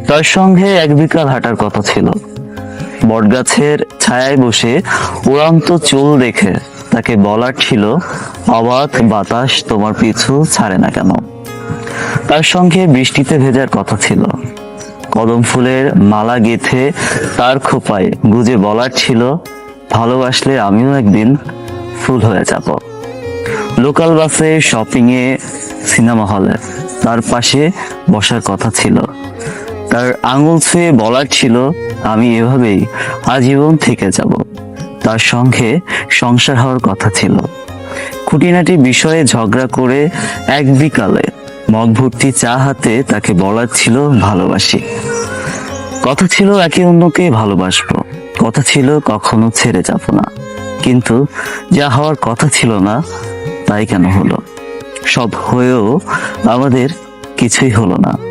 তার সঙ্গে এক বিকাল হাঁটার কথা ছিল। বটগাছের ছায়ায় বসে উড়ান্ত চুল দেখে তাকে বলার ছিল, অবাক বাতাস তোমার পিছু ছাড়ে না কেন। তার সঙ্গে বৃষ্টিতে ভেজার কথা ছিল। কদম ফুলের মালা গেঁথে তার খোপায় গুজে বলার ছিল, ভালোবাসলে আমিও একদিন ফুল হয়ে যাব। লোকাল বাসে, শপিং এ, সিনেমা হলে তার পাশে বসার কথা ছিল। তার আঙুল ছুঁয়ে বলার ছিল, আমি এভাবেই আজীবন থেকে যাব। তার সঙ্গে সংসার হওয়ার কথা ছিল। খুঁটিনাটি বিষয়ে ঝগড়া করে এক বিকালে মগ ভর্তি চা হাতে তাকে বলার ছিল, ভালোবাসি। কথা ছিল একে অন্যকে ভালোবাসবো, কথা ছিল কখনো ছেড়ে যাব না। কিন্তু যা হওয়ার কথা ছিল না তাই কেন হলো? সব হয়েও আমাদের কিছুই হলো না।